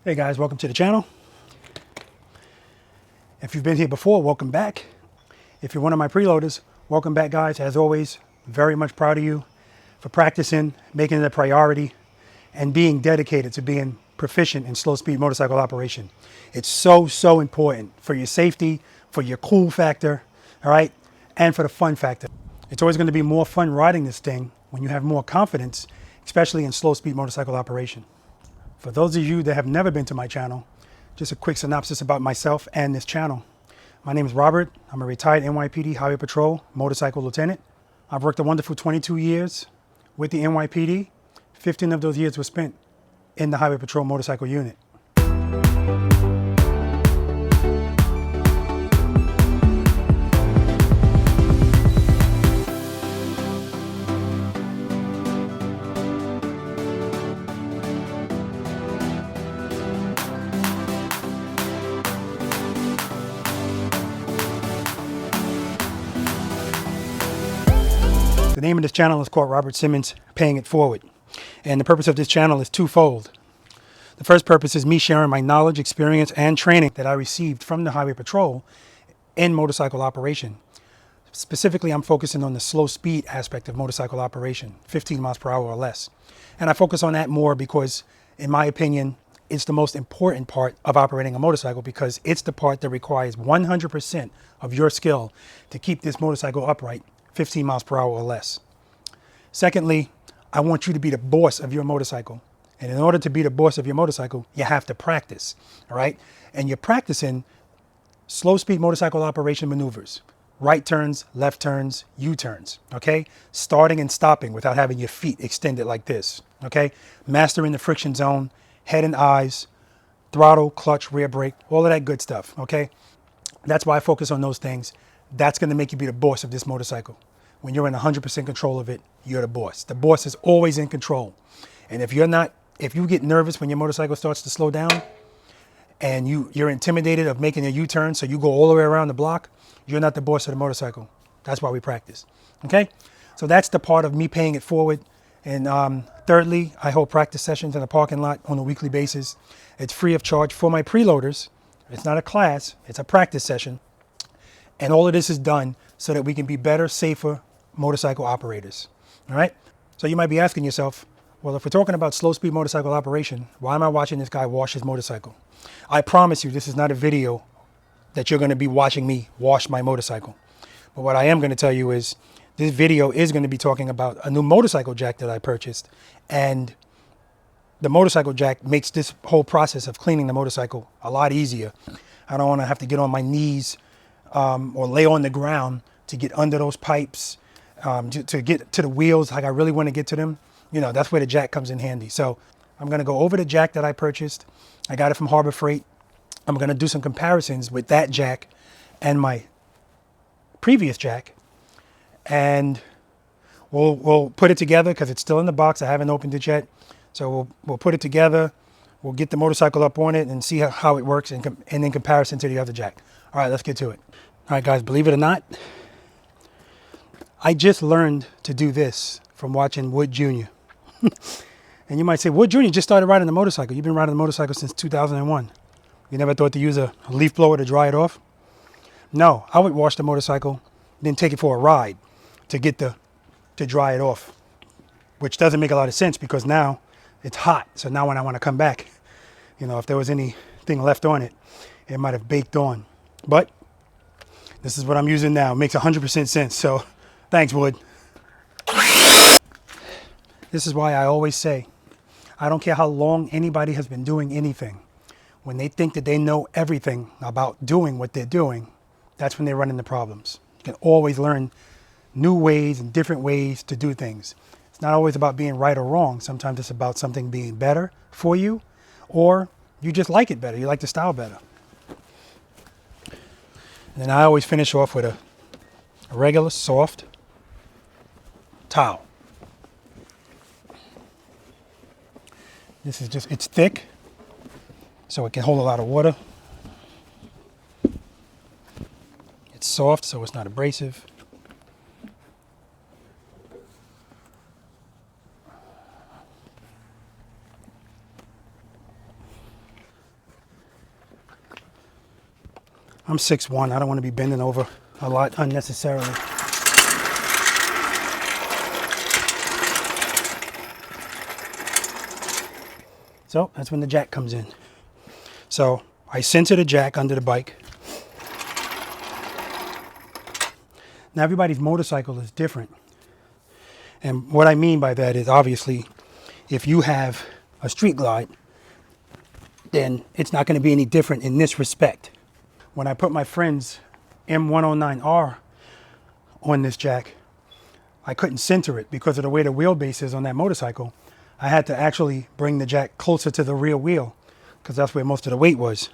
Hey guys, welcome to the channel. If you've been here before, welcome back. If you're one of my preloaders, welcome back guys. As always, very much proud of you for practicing, making it a priority, and being dedicated to being proficient in slow speed motorcycle operation. It's so important for your safety, for your cool factor, all right, and for the fun factor. It's always going to be more fun riding this thing when you have more confidence, especially in slow speed motorcycle operation. For those of you that have never been to my channel, just a quick synopsis about myself and this channel. My name is Robert. I'm a retired NYPD Highway Patrol motorcycle lieutenant. I've worked a wonderful 22 years with the NYPD. 15 of those years were spent in the Highway Patrol motorcycle unit. The name of this channel is called Robert Simmons Paying It Forward. And the purpose of this channel is twofold. The first purpose is me sharing my knowledge, experience, and training that I received from the Highway Patrol in motorcycle operation. Specifically, I'm focusing on the slow speed aspect of motorcycle operation, 15 miles per hour or less. And I focus on that more because, in my opinion, it's the most important part of operating a motorcycle because it's the part that requires 100% of your skill to keep this motorcycle upright 15 miles per hour or less. Secondly, I want you to be the boss of your motorcycle. And in order to be the boss of your motorcycle, you have to practice, all right? And you're practicing slow speed motorcycle operation maneuvers, right turns, left turns, U-turns, okay? Starting and stopping without having your feet extended like this, okay? Mastering the friction zone, head and eyes, throttle, clutch, rear brake, all of that good stuff, okay? That's why I focus on those things. That's going to make you be the boss of this motorcycle. When you're in 100% control of it, you're the boss. The boss is always in control. And if you're not, if you get nervous when your motorcycle starts to slow down and you're intimidated of making a U-turn, so you go all the way around the block, you're not the boss of the motorcycle. That's why we practice. Okay? So that's the part of me paying it forward. And thirdly, I hold practice sessions in a parking lot on a weekly basis. It's free of charge for my preloaders. It's not a class, it's a practice session. And all of this is done so that we can be better, safer motorcycle operators. All right? So you might be asking yourself, well, if we're talking about slow speed motorcycle operation, why am I watching this guy wash his motorcycle? I promise you, this is not a video that you're going to be watching me wash my motorcycle. But what I am going to tell you is this video is going to be talking about a new motorcycle jack that I purchased. And the motorcycle jack makes this whole process of cleaning the motorcycle a lot easier. I don't want to have to get on my knees or lay on the ground to get under those pipes, to get to the wheels like I really want to get to them. You know, that's where the jack comes in handy. So I'm going to go over the jack that I purchased. I got it from Harbor Freight. I'm going to do some comparisons with that jack and my previous jack. And we'll put it together because it's still in the box. I haven't opened it yet. So we'll put it together. We'll get the motorcycle up on it and see how it works and in comparison to the other jack. All right, let's get to it. All right, guys, believe it or not, I just learned to do this from watching Wood Jr. And you might say, Wood Jr. just started riding the motorcycle. You've been riding the motorcycle since 2001. You never thought to use a leaf blower to dry it off? No, I would wash the motorcycle, then take it for a ride to dry it off, which doesn't make a lot of sense because now it's hot. So now when I want to come back, you know, if there was anything left on it, it might have baked on. But this is what I'm using now. It makes 100% sense. So thanks, Wood. This is why I always say, I don't care how long anybody has been doing anything. When they think that they know everything about doing what they're doing, that's when they run into problems. You can always learn new ways and different ways to do things. It's not always about being right or wrong. Sometimes it's about something being better for you, or you just like it better. You like the style better. And then I always finish off with a regular soft towel. This is just, it's thick, so it can hold a lot of water. It's soft, so it's not abrasive. I'm 6'1". I don't want to be bending over a lot unnecessarily. So that's when the jack comes in. So I center the jack under the bike. Now everybody's motorcycle is different. And what I mean by that is, obviously, if you have a street glide, then it's not going to be any different in this respect. When I put my friend's M109R on this jack, I couldn't center it because of the way the wheelbase is on that motorcycle. I had to actually bring the jack closer to the rear wheel because that's where most of the weight was.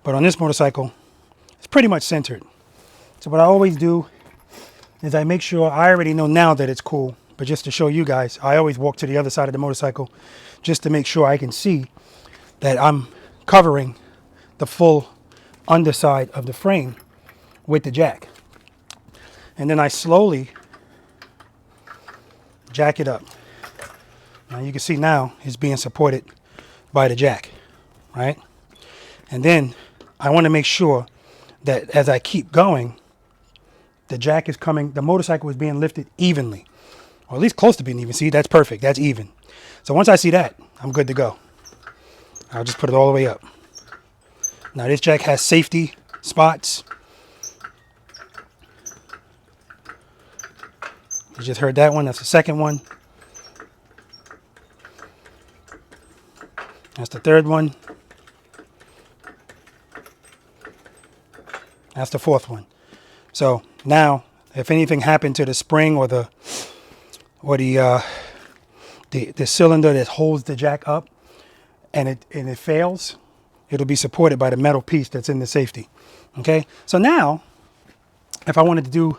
But on this motorcycle, it's pretty much centered. So what I always do is I make sure, I already know now that it's cool, but just to show you guys, I always walk to the other side of the motorcycle just to make sure I can see that I'm covering the full underside of the frame with the jack. And then I slowly jack it up. Now you can see now it's being supported by the jack, right? And then I want to make sure that as I keep going, the jack is coming, the motorcycle is being lifted evenly, or at least close to being even. See, that's perfect. That's even. So once I see that, I'm good to go. I'll just put it all the way up. Now this jack has safety spots. You just heard that one. That's the second one. That's the third one. That's the fourth one. So now, if anything happened to the spring or the cylinder that holds the jack up, and it fails, it'll be supported by the metal piece that's in the safety. Okay. So now, if I wanted to do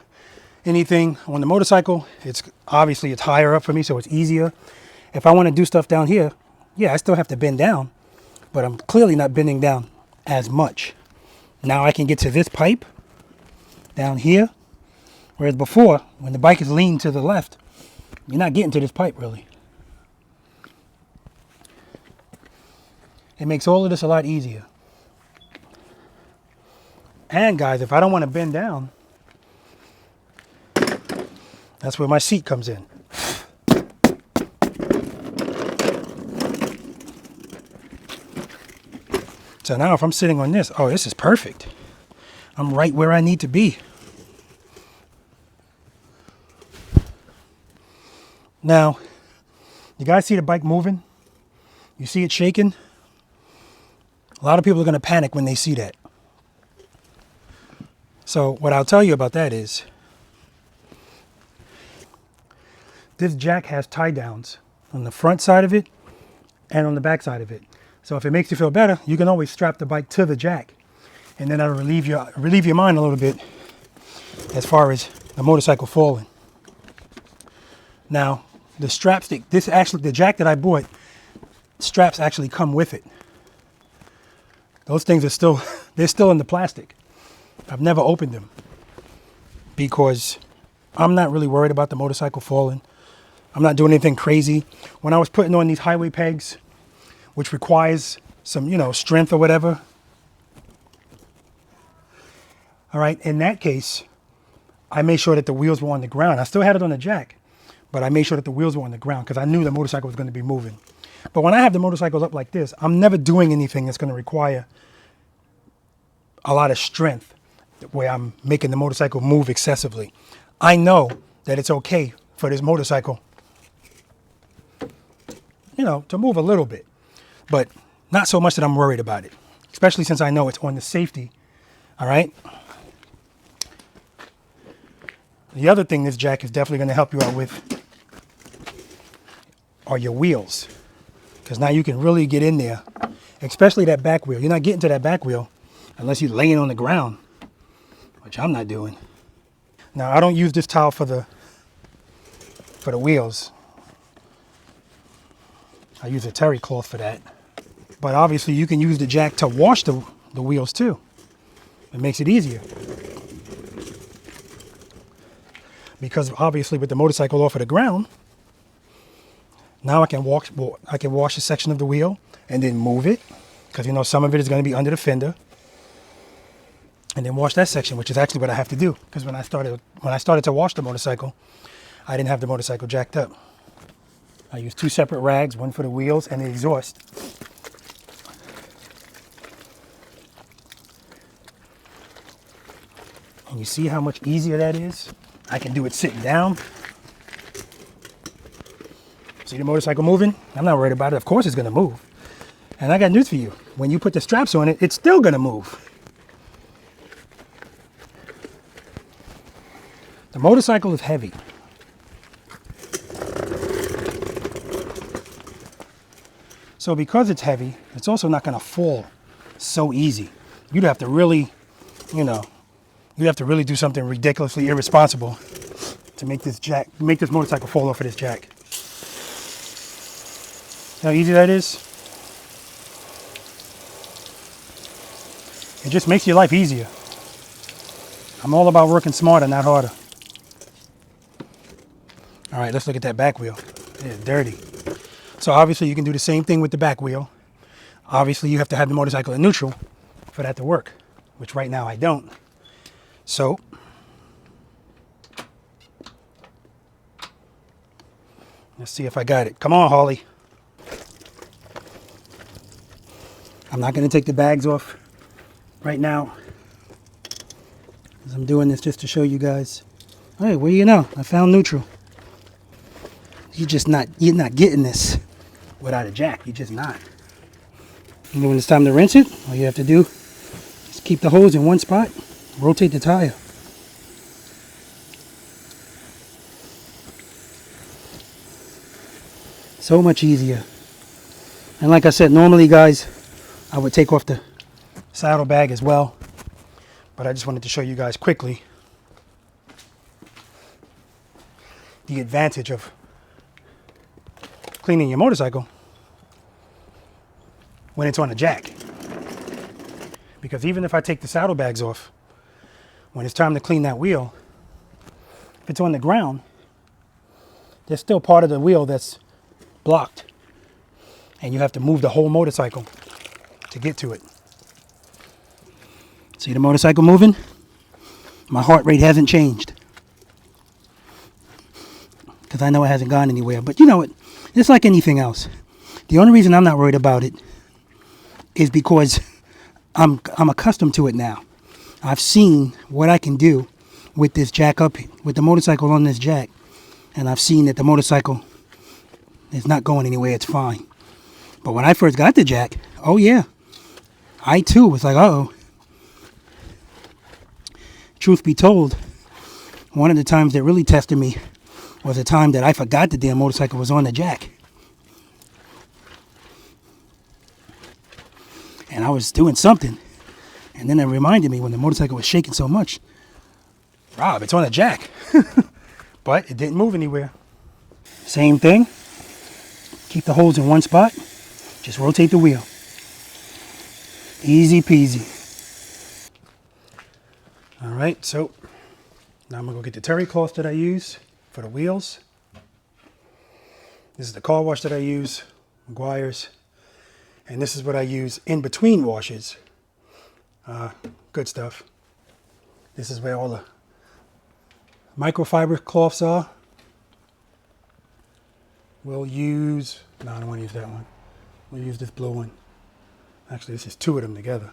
anything on the motorcycle, it's higher up for me, so it's easier. If I want to do stuff down here, yeah, I still have to bend down, but I'm clearly not bending down as much. Now I can get to this pipe down here, whereas before, when the bike is leaned to the left, you're not getting to this pipe really. It makes all of this a lot easier. And guys, if I don't want to bend down, that's where my seat comes in. So now if I'm sitting on this, oh, this is perfect. I'm right where I need to be. Now, you guys see the bike moving? You see it shaking? A lot of people are going to panic when they see that. So what I'll tell you about that is, this jack has tie downs on the front side of it and on the back side of it. So if it makes you feel better, you can always strap the bike to the jack, and then that'll relieve your mind a little bit as far as the motorcycle falling. Now, the straps, the jack that I bought, straps actually come with it. Those things are they're still in the plastic. I've never opened them because I'm not really worried about the motorcycle falling. I'm not doing anything crazy. When I was putting on these highway pegs, which requires some, strength or whatever. All right, in that case, I made sure that the wheels were on the ground. I still had it on the jack, but I made sure that the wheels were on the ground because I knew the motorcycle was going to be moving. But when I have the motorcycles up like this, I'm never doing anything that's going to require a lot of strength where I'm making the motorcycle move excessively. I know that it's okay for this motorcycle, to move a little bit. But not so much that I'm worried about it, especially since I know it's on the safety. All right. The other thing this jack is definitely going to help you out with are your wheels, because now you can really get in there, especially that back wheel. You're not getting to that back wheel unless you're laying on the ground, which I'm not doing. Now, I don't use this towel for the wheels. I use a terry cloth for that. But obviously you can use the jack to wash the wheels too. It makes it easier. Because obviously with the motorcycle off of the ground, now I can wash a section of the wheel and then move it. Because some of it is going to be under the fender. and then wash that section, which is actually what I have to do, because when I started to wash the motorcycle, I didn't have the motorcycle jacked up. I used 2 separate rags, one for the wheels and the exhaust. And you see how much easier that is? I can do it sitting down. See the motorcycle moving? I'm not worried about it. Of course it's gonna move. And I got news for you. When you put the straps on it, it's still gonna move. The motorcycle is heavy. So because it's heavy, it's also not gonna fall so easy. You'd have to really, you'd have to really do something ridiculously irresponsible to make this motorcycle fall off of this jack. See how easy that is? It just makes your life easier. I'm all about working smarter, not harder. All right, let's look at that back wheel. It's dirty. So obviously you can do the same thing with the back wheel. Obviously you have to have the motorcycle in neutral for that to work, which right now I don't. So let's see if I got it. Come on, Holly. I'm not going to take the bags off right now, because I'm doing this just to show you guys. Hey, what do you know? I found neutral. You're not getting this without a jack. You're just not. And when it's time to rinse it, all you have to do is keep the hose in one spot, rotate the tire. So much easier. And like I said, normally guys, I would take off the saddle bag as well, but I just wanted to show you guys quickly the advantage of cleaning your motorcycle when it's on a jack. Because even if I take the saddlebags off, when it's time to clean that wheel, if it's on the ground, there's still part of the wheel that's blocked, and you have to move the whole motorcycle to get to it. See the motorcycle moving? My heart rate hasn't changed, because I know it hasn't gone anywhere. But you know what? It's like anything else. The only reason I'm not worried about it is because I'm accustomed to it now. I've seen what I can do with this jack up, with the motorcycle on this jack, and I've seen that the motorcycle is not going anywhere. It's fine. But when I first got the jack, oh yeah, I too was like, uh-oh. Truth be told, one of the times that really tested me was a time that I forgot the damn motorcycle was on the jack. And I was doing something, and then it reminded me when the motorcycle was shaking so much, Rob, it's on a jack. But it didn't move anywhere. Same thing. Keep the hose in one spot. Just rotate the wheel. Easy peasy. All right, so now I'm gonna go get the terry cloth that I use for the wheels. This is the car wash that I use, McGuire's. And this is what I use in between washes. Good stuff. This is where all the microfiber cloths are. We'll use, no, I don't want to use that one. We'll use this blue one. Actually, this is 2 of them together.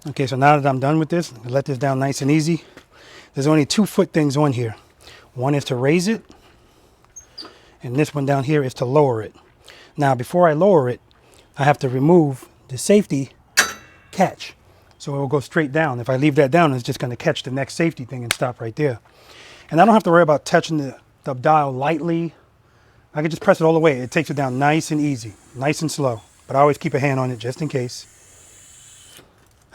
Okay, so now that I'm done with this, let this down nice and easy. There's only 2 foot things on here. One is to raise it, and this one down here is to lower it. Now, before I lower it, I have to remove the safety catch. So it will go straight down. If I leave that down, it's just going to catch the next safety thing and stop right there. And I don't have to worry about touching the dial lightly. I can just press it all the way. It takes it down nice and easy, nice and slow. But I always keep a hand on it just in case.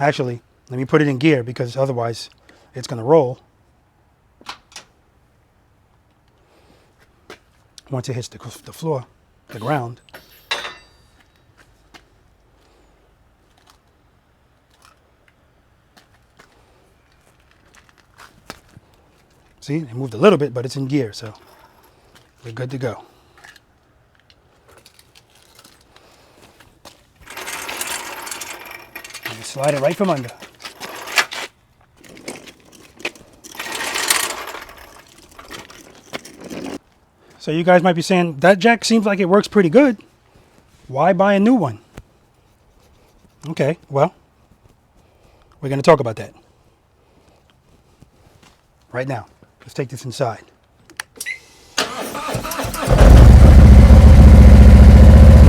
Actually, let me put it in gear, because otherwise it's going to roll once it hits the floor, the ground. See, it moved a little bit, but it's in gear, so we're good to go. And slide it right from under. So you guys might be saying, that jack seems like it works pretty good. Why buy a new one? Okay, well, we're going to talk about that right now. Let's take this inside.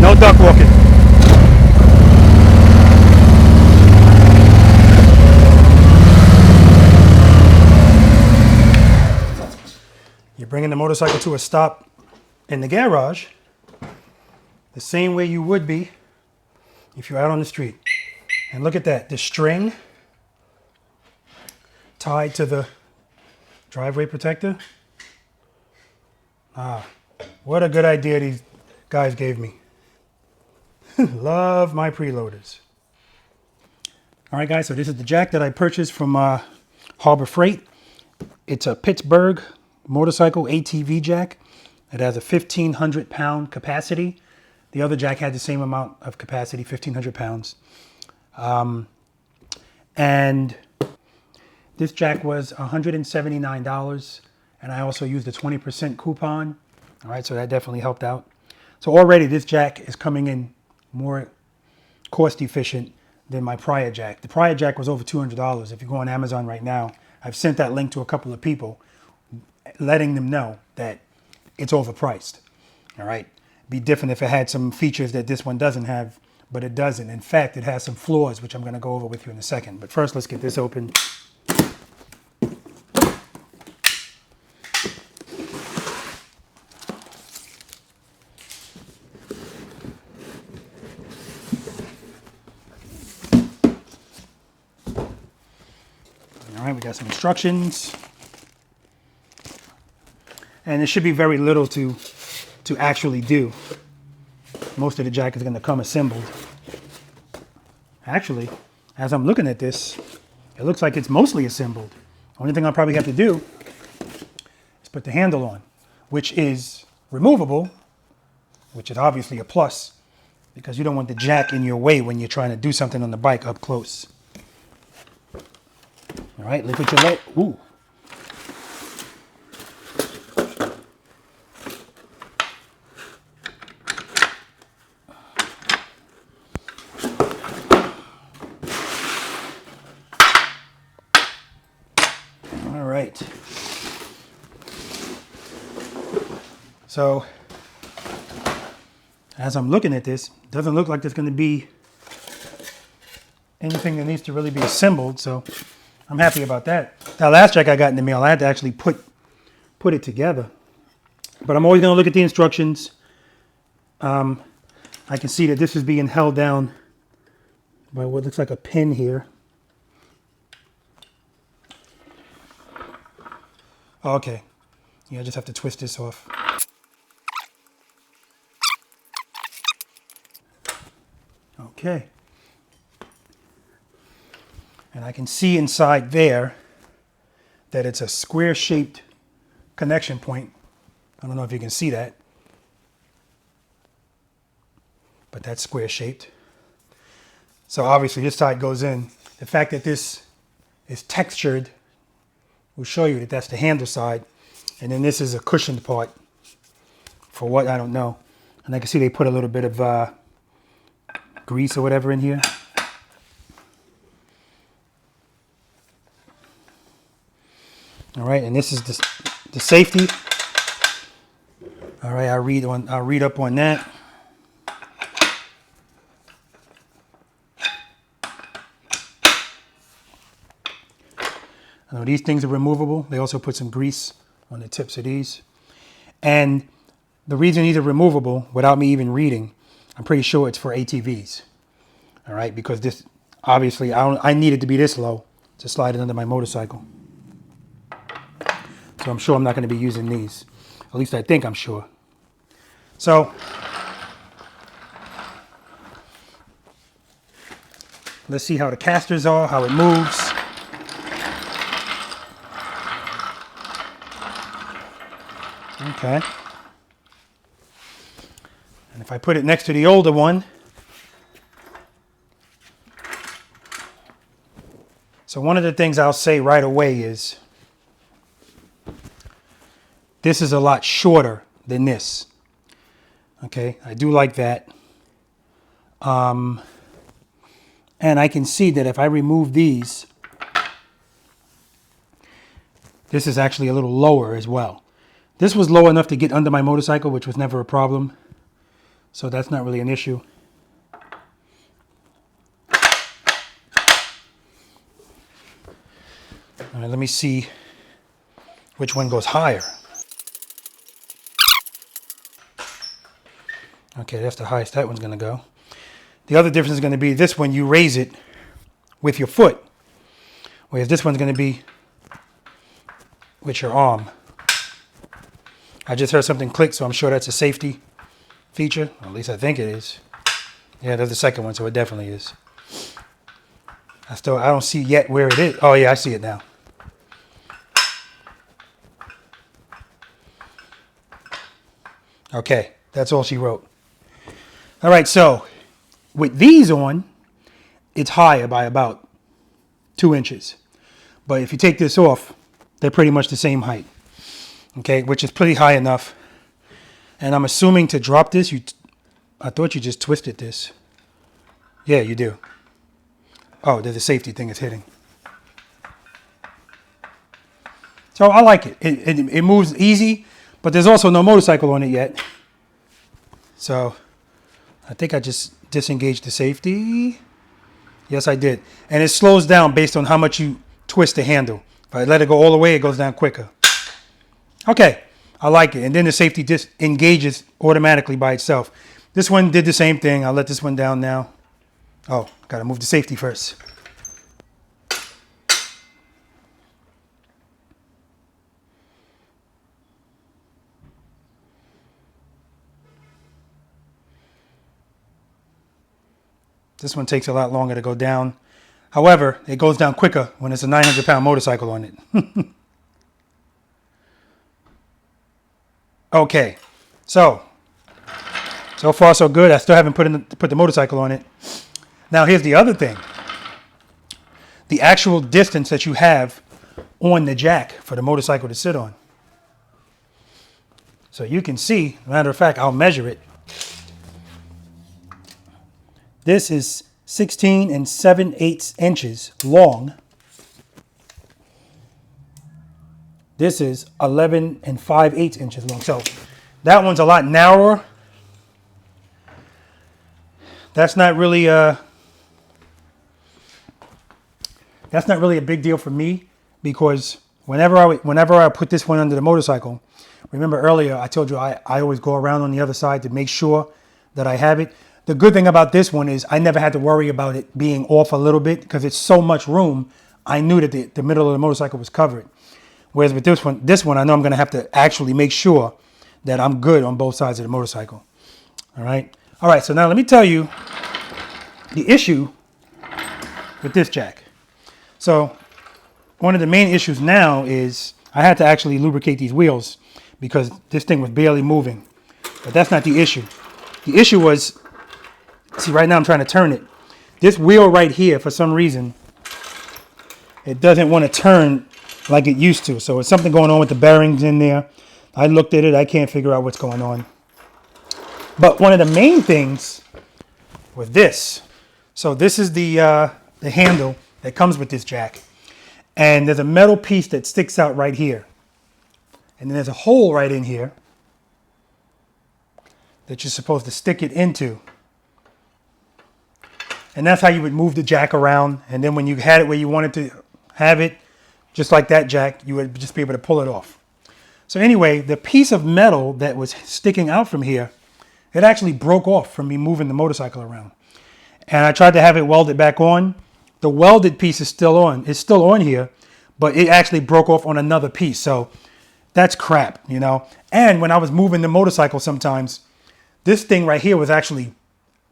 No duck walking. You're bringing the motorcycle to a stop in the garage the same way you would be if you're out on the street. And look at that, the string tied to the driveway protector. Ah, what a good idea these guys gave me. Love my preloaders. All right, guys, so this is the jack that I purchased from Harbor Freight. It's a Pittsburgh motorcycle ATV jack. It has a 1,500 pound capacity. The other jack had the same amount of capacity, 1,500 pounds. And this jack was $179, and I also used a 20% coupon. All right, so that definitely helped out. So already this jack is coming in more cost efficient than my prior jack. The prior jack was over $200. If you go on Amazon right now, I've sent that link to a couple of people, letting them know that it's overpriced. All right, be different if it had some features that this one doesn't have, but it doesn't. In fact, it has some flaws, which I'm going to go over with you in a second. But first, let's get this open. All right, we got some instructions. And there should be very little to actually do. Most of the jack is going to come assembled. Actually, as I'm looking at this, it looks like it's mostly assembled. Only thing I'll probably have to do is put the handle on, which is removable, which is obviously a plus because you don't want the jack in your way when you're trying to do something on the bike up close. All right, look at your leg. Ooh. All right. So, as I'm looking at this, it doesn't look like there's going to be anything that needs to really be assembled, so I'm happy about that. That last jack I got in the mail, I had to actually put it together. But I'm always going to look at the instructions. I can see that this is being held down by what looks like a pin here. Okay. Yeah, I just have to twist this off. Okay. And I can see inside there that it's a square-shaped connection point. I don't know if you can see that, but that's square-shaped. So obviously this side goes in. The fact that this is textured will show you that that's the handle side. And then this is a cushioned part for what, I don't know. And I can see they put a little bit of grease or whatever in here. All right, and this is the safety. All right, I'll read up on that. Now, these things are removable. They also put some grease on the tips of these. And the reason these are removable, without me even reading, I'm pretty sure it's for ATVs. All right, because this, obviously, I need it to be this low to slide it under my motorcycle. So I'm sure I'm not going to be using these. At least I think I'm sure. So let's see how the casters are, how it moves. Okay. And if I put it next to the older one, so one of the things I'll say right away is this is a lot shorter than this. Okay, I do like that. And I can see that if I remove these, this is actually a little lower as well. This was low enough to get under my motorcycle, which was never a problem. So that's not really an issue. All right, let me see which one goes higher. Okay, that's the highest that one's going to go. The other difference is going to be this one, you raise it with your foot, whereas this one's going to be with your arm. I just heard something click, so I'm sure that's a safety feature. Or at least I think it is. Yeah, that's the second one, so it definitely is. I don't see yet where it is. Oh yeah, I see it now. Okay, that's all she wrote. All right, so with these on, it's higher by about 2 inches. But if you take this off, they're pretty much the same height. Okay, which is pretty high enough. And I'm assuming to drop this, I thought you just twisted this. Yeah, you do. Oh, there's a safety thing it's hitting. So I like it. It moves easy, but there's also no motorcycle on it yet. So I think I just disengaged the safety. Yes, I did. And it slows down based on how much you twist the handle. If I let it go all the way, it goes down quicker. Okay, I like it. And then the safety just engages automatically by itself. This one did the same thing. I'll let this one down now. Oh, got to move the safety first. This one takes a lot longer to go down. However, it goes down quicker when it's a 900-pound motorcycle on it. Okay, so far so good. I still haven't put the motorcycle on it. Now here's the other thing. The actual distance that you have on the jack for the motorcycle to sit on. So you can see, matter of fact, I'll measure it. This is 16 7/8 inches long. This is 11 5/8 inches long. So that one's a lot narrower. That's not really a big deal for me, because whenever I put this one under the motorcycle, remember earlier I told you I always go around on the other side to make sure that I have it. The good thing about this one is I never had to worry about it being off a little bit, because it's so much room. I knew that the middle of the motorcycle was covered. Whereas with this one, I know I'm going to have to actually make sure that I'm good on both sides of the motorcycle. All right. So now let me tell you the issue with this jack. So one of the main issues now is I had to actually lubricate these wheels because this thing was barely moving. But that's not the issue. The issue was, see, right now I'm trying to turn it. This wheel right here, for some reason, it doesn't want to turn like it used to. So it's something going on with the bearings in there. I looked at it. I can't figure out what's going on. But one of the main things with this, so this is the handle that comes with this jack. And there's a metal piece that sticks out right here. And then there's a hole right in here that you're supposed to stick it into. And that's how you would move the jack around. And then when you had it where you wanted to have it, just like that jack, you would just be able to pull it off. So anyway, the piece of metal that was sticking out from here, it actually broke off from me moving the motorcycle around. And I tried to have it welded back on. The welded piece is still on. It's still on here, but it actually broke off on another piece. So that's crap, you know. And when I was moving the motorcycle sometimes, this thing right here was actually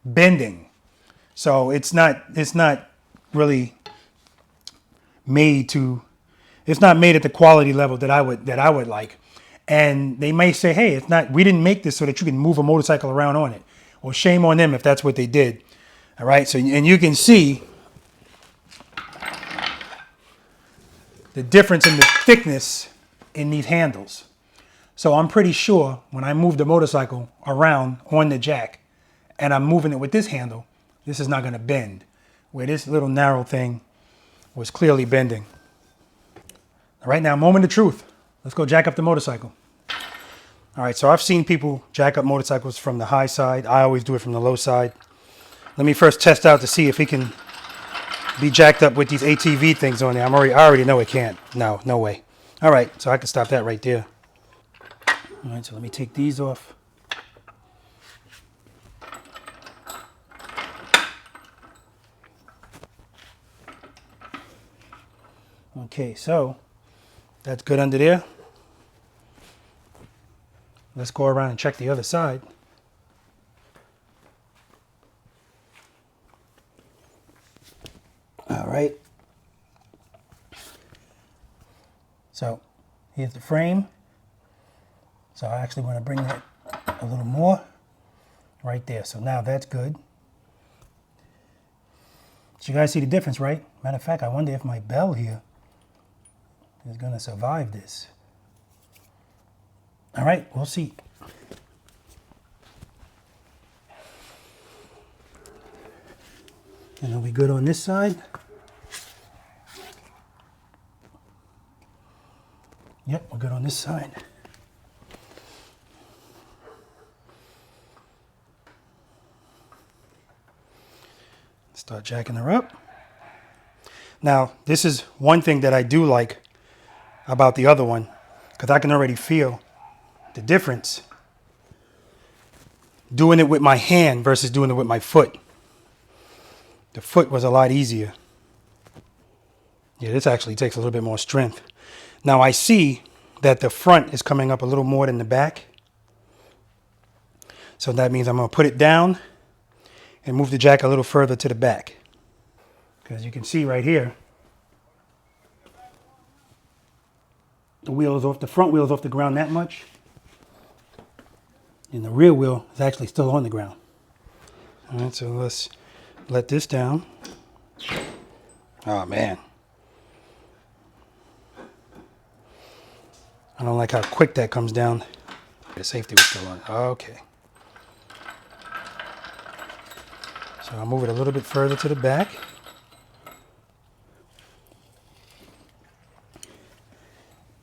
bending. So it's not really made to, it's not made at the quality level that I would like. And they may say, hey, it's not, we didn't make this so that you can move a motorcycle around on it. Well, shame on them if that's what they did. All right. So, and you can see the difference in the thickness in these handles. So I'm pretty sure when I move the motorcycle around on the jack and I'm moving it with this handle, this is not going to bend, where this little narrow thing was clearly bending. All right, now, moment of truth. Let's go jack up the motorcycle. All right, so I've seen people jack up motorcycles from the high side. I always do it from the low side. Let me first test out to see if he can be jacked up with these ATV things on there. I already know it can't. No way. All right, so I can stop that right there. All right, so let me take these off. Okay, so that's good under there. Let's go around and check the other side. All right. So here's the frame. So I actually want to bring that a little more right there. So now that's good. So you guys see the difference, right? Matter of fact, I wonder if my bell here is going to survive this. All right, we'll see. And are we good on this side? Yep, we're good on this side. Start jacking her up. Now, this is one thing that I do like about the other one, because I can already feel the difference doing it with my hand versus doing it with my foot. The foot was a lot easier. Yeah, this actually takes a little bit more strength. Now I see that the front is coming up a little more than the back. So that means I'm going to put it down and move the jack a little further to the back. Because you can see right here, the wheel is off, the front wheel is off the ground that much. And the rear wheel is actually still on the ground. All right, so let's let this down. Oh man. I don't like how quick that comes down. The safety was still on. Okay. So I'll move it a little bit further to the back.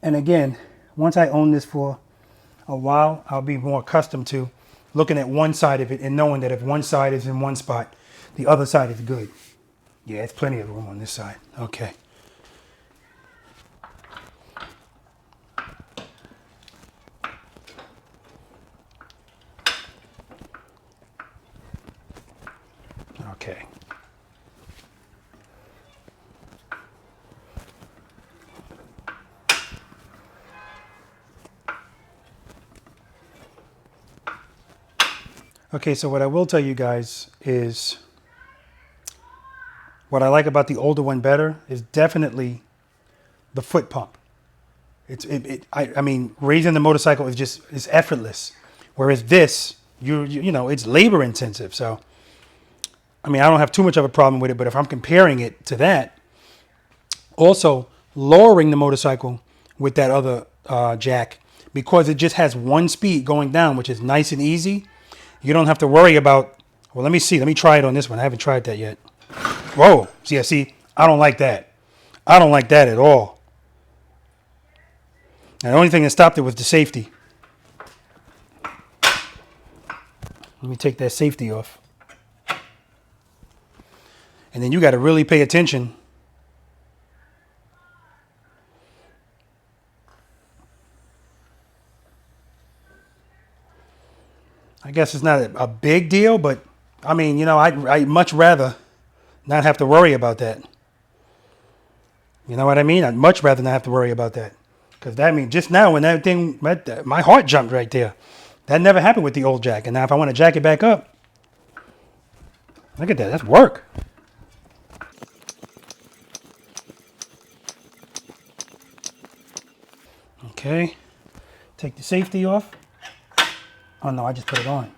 And again, once I own this for a while, I'll be more accustomed to looking at one side of it and knowing that if one side is in one spot, the other side is good. Yeah, it's plenty of room on this side. Okay. Okay. Okay, so what I will tell you guys is what I like about the older one better is definitely the foot pump. I mean, raising the motorcycle is effortless. Whereas this, you know, it's labor intensive. So, I mean, I don't have too much of a problem with it, but if I'm comparing it to that, also lowering the motorcycle with that other jack, because it just has one speed going down, which is nice and easy. You don't have to worry about, well, let me see. Let me try it on this one. I haven't tried that yet. Whoa. See, I don't like that. I don't like that at all. And the only thing that stopped it was the safety. Let me take that safety off. And then you got to really pay attention. I guess it's not a big deal, but I mean, you know, I'd much rather not have to worry about that. You know what I mean? I'd much rather not have to worry about that. Because that means just now when that thing, my heart jumped right there. That never happened with the old jack. And now if I want to jack it back up, look at that. That's work. Okay. Take the safety off. Oh no, I just put it on.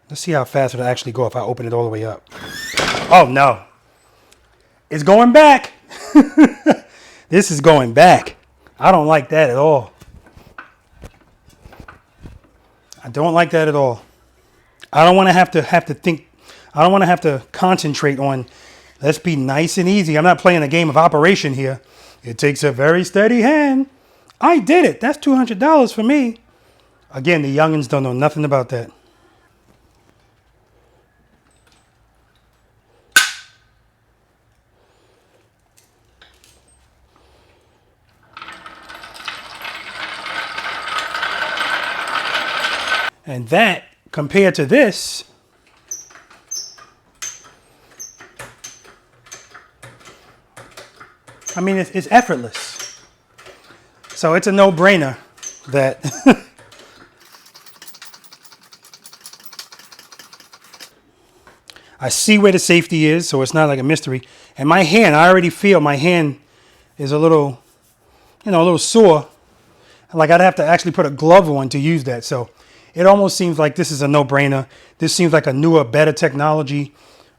Let's see how fast it'll actually go if I open it all the way up. Oh no. It's going back. This is going back. I don't like that at all. I don't like that at all. I don't want to have to think. I don't want to have to concentrate on, let's be nice and easy. I'm not playing a game of operation here. It takes a very steady hand. I did it. That's $200 for me. Again, the youngins don't know nothing about that. And that, compared to this, I mean, it's effortless. So it's a no-brainer that I see where the safety is, so it's not like a mystery. And my hand, I already feel my hand is a little, a little sore. Like I'd have to actually put a glove on to use that. So it almost seems like this is a no-brainer. This seems like a newer, better technology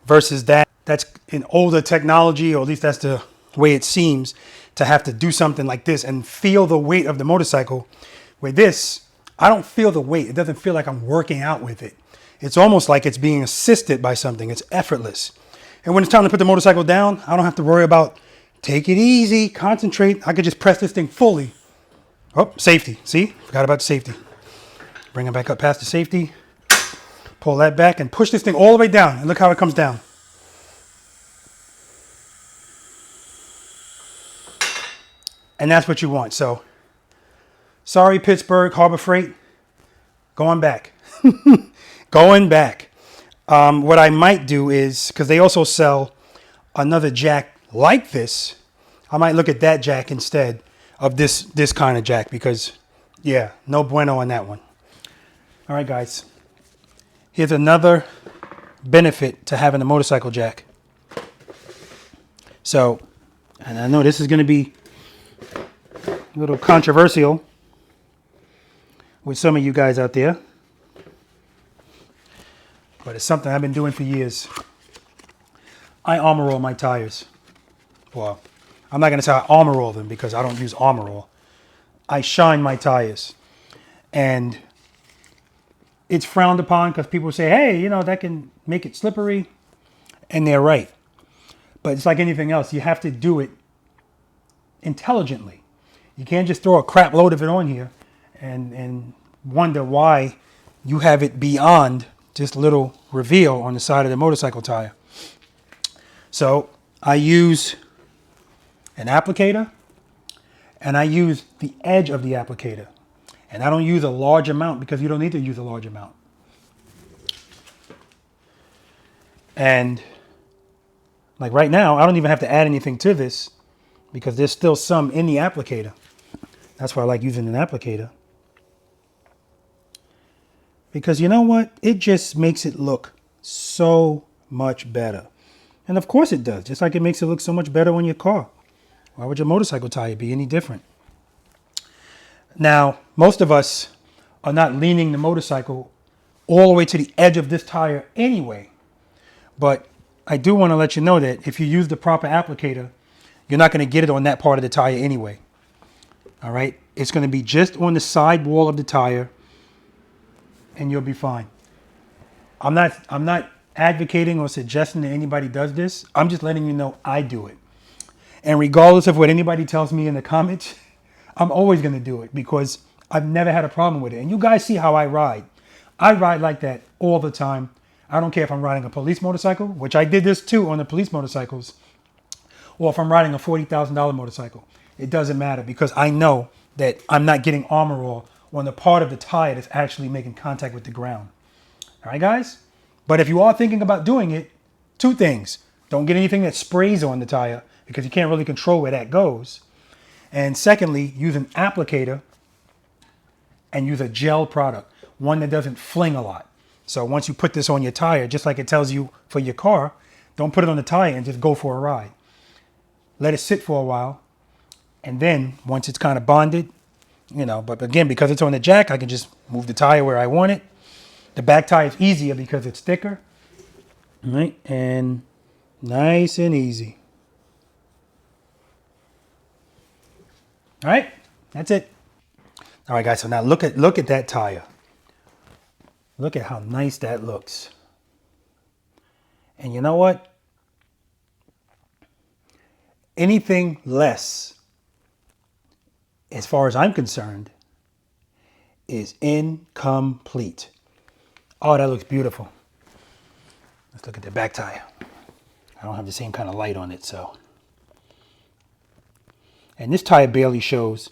versus that. That's an older technology, or at least that's the way it seems, to have to do something like this and feel the weight of the motorcycle. With this, I don't feel the weight. It doesn't feel like I'm working out with it. It's almost like it's being assisted by something. It's effortless. And when it's time to put the motorcycle down, I don't have to worry about, take it easy, concentrate. I could just press this thing fully. Oh, safety. See? Forgot about the safety. Bring it back up past the safety. Pull that back and push this thing all the way down. And look how it comes down. And that's what you want. So, sorry, Pittsburgh, Harbor Freight. Going back. Going back. What I might do is, because they also sell another jack like this, I might look at that jack instead of this kind of jack, because, yeah, no bueno on that one. All right, guys. Here's another benefit to having a motorcycle jack. So, and I know this is going to be a little controversial with some of you guys out there, but it's something I've been doing for years. I armor roll my tires. Well, I'm not going to say I armor roll them because I don't use armor roll. I shine my tires. And it's frowned upon because people say, hey, that can make it slippery. And they're right. But it's like anything else. You have to do it intelligently. You can't just throw a crap load of it on here and wonder why you have it beyond just a little reveal on the side of the motorcycle tire. So I use an applicator, and I use the edge of the applicator. And I don't use a large amount because you don't need to use a large amount. And like right now, I don't even have to add anything to this because there's still some in the applicator. That's why I like using an applicator. Because you know what? It just makes it look so much better. And of course it does. Just like it makes it look so much better on your car. Why would your motorcycle tire be any different? Now, most of us are not leaning the motorcycle all the way to the edge of this tire anyway. But I do want to let you know that if you use the proper applicator, you're not going to get it on that part of the tire anyway. All right? It's going to be just on the side wall of the tire, and you'll be fine. I'm not advocating or suggesting that anybody does this. I'm just letting you know I do it. And regardless of what anybody tells me in the comments, I'm always going to do it because I've never had a problem with it. And you guys see how I ride. I ride like that all the time. I don't care if I'm riding a police motorcycle, which I did this too on the police motorcycles, or if I'm riding a $40,000 motorcycle. It doesn't matter because I know that I'm not getting armor roll on the part of the tire that's actually making contact with the ground. All right, guys? But if you are thinking about doing it, two things. Don't get anything that sprays on the tire because you can't really control where that goes. And secondly, use an applicator and use a gel product, one that doesn't fling a lot. So once you put this on your tire, just like it tells you for your car, don't put it on the tire and just go for a ride. let it sit for a while. And then once it's kind of bonded, you know, but again, because it's on the jack, I can just move the tire where I want it. The back tire is easier because it's thicker. All right, and nice and easy. All right, that's it. All right, guys, so now look at that tire. Look at how nice that looks. And you know what? Anything less, as far as I'm concerned, is incomplete. Oh, that looks beautiful. Let's look at the back tire. I don't have the same kind of light on it, so. And this tire barely shows,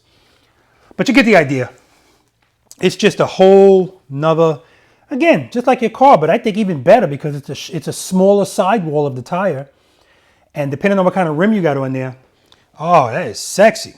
but you get the idea. It's just a whole nother, again, just like your car, but I think even better because it's a smaller sidewall of the tire. And depending on what kind of rim you got on there, oh, that is sexy.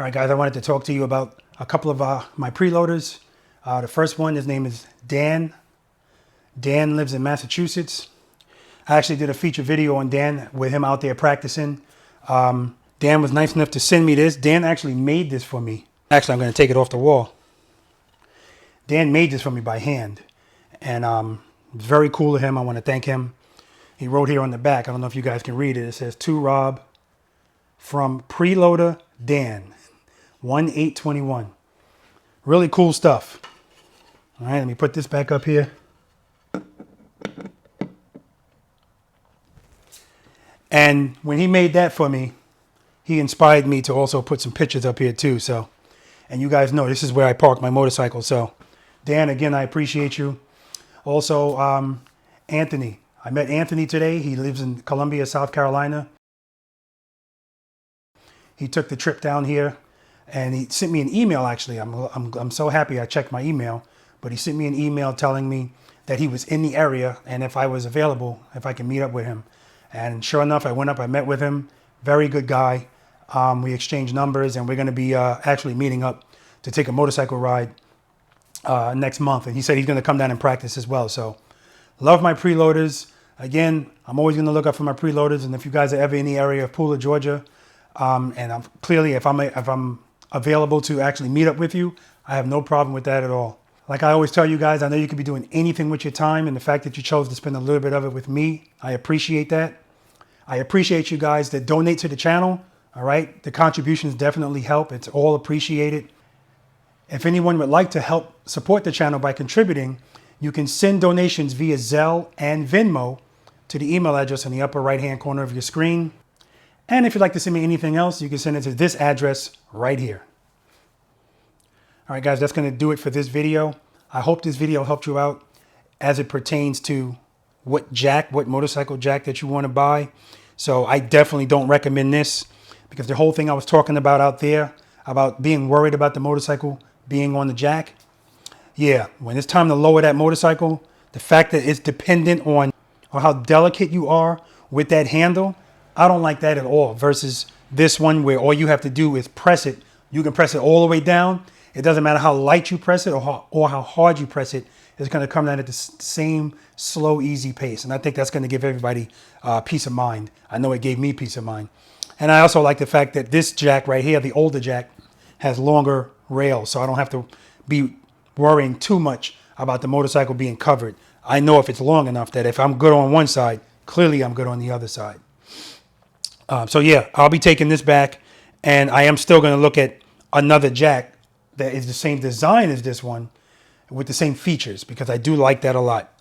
All right, guys, I wanted to talk to you about a couple of my preloaders. The first one, his name is Dan. Dan lives in Massachusetts. I actually did a feature video on Dan with him out there practicing. Dan was nice enough to send me this. Dan actually made this for me. Actually, I'm going to take it off the wall. Dan made this for me by hand. And it's very cool of him. I want to thank him. He wrote here on the back, I don't know if you guys can read it. It says, "To Rob from Preloader Dan, 1/8/21." Really cool stuff. All right, let me put this back up here. And when he made that for me, he inspired me to also put some pictures up here too. So, and you guys know this is where I park my motorcycle. So, Dan, again, I appreciate you. Also, Anthony. I met Anthony today. He lives in Columbia, South Carolina. He took the trip down here. And he sent me an email, actually. I'm so happy I checked my email. But he sent me an email telling me that he was in the area and if I was available, if I can meet up with him. And sure enough, I went up, I met with him. Very good guy. We exchanged numbers and we're going to be actually meeting up to take a motorcycle ride next month. And he said he's going to come down and practice as well. So love my preloaders. Again, I'm always going to look up for my preloaders. And if you guys are ever in the area of Pooler, Georgia, and I'm clearly, if I'm available to actually meet up with you, I have no problem with that at all. Like I always tell you guys, I know you could be doing anything with your time, and the fact that you chose to spend a little bit of it with me, I appreciate that. I appreciate you guys that donate to the channel. All right, the contributions definitely help. It's all appreciated. If anyone would like to help support the channel by contributing, you can send donations via Zelle and Venmo to the email address in the upper right hand corner of your screen. And if you'd like to send me anything else, you can send it to this address right here. All right, guys, that's going to do it for this video. I hope this video helped you out as it pertains to what motorcycle jack that you want to buy. So I definitely don't recommend this because the whole thing I was talking about out there, about being worried about the motorcycle being on the jack. Yeah, when it's time to lower that motorcycle, the fact that it's dependent on how delicate you are with that handle, I don't like that at all, versus this one where all you have to do is press it. You can press it all the way down. It doesn't matter how light you press it or how hard you press it. It's going to come down at the same slow, easy pace. And I think that's going to give everybody peace of mind. I know it gave me peace of mind. And I also like the fact that this jack right here, the older jack, has longer rails. So I don't have to be worrying too much about the motorcycle being covered. I know if it's long enough that if I'm good on one side, clearly I'm good on the other side. So yeah, I'll be taking this back, and I am still going to look at another jack that is the same design as this one with the same features, because I do like that a lot.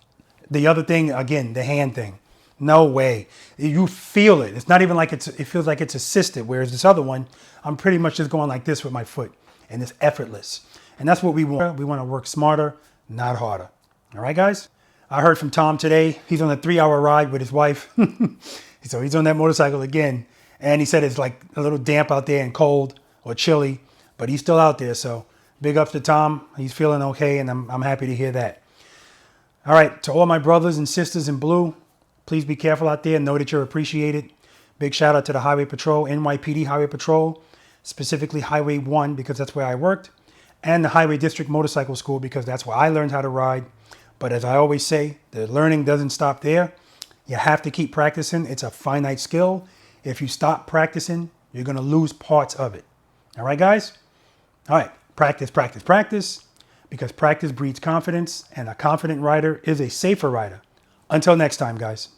The other thing, again, the hand thing. No way. You feel it. It's not even like it feels like it's assisted, whereas this other one, I'm pretty much just going like this with my foot. and it's effortless. And that's what we want. We want to work smarter, not harder. All right, guys? I heard from Tom today. He's on a 3-hour ride with his wife. So he's on that motorcycle again. And he said it's like a little damp out there and cold or chilly, but he's still out there. So big ups to Tom. He's feeling okay, and I'm happy to hear that. All right, to all my brothers and sisters in blue, please be careful out there. Know that you're appreciated. Big shout out to the Highway Patrol, NYPD Highway Patrol, specifically Highway 1 because that's where I worked, and the Highway District Motorcycle School because that's where I learned how to ride. But as I always say, the learning doesn't stop there. You have to keep practicing. It's a finite skill. If you stop practicing, you're going to lose parts of it. All right, guys? All right, practice, practice, practice, because practice breeds confidence, and a confident rider is a safer rider. Until next time, guys.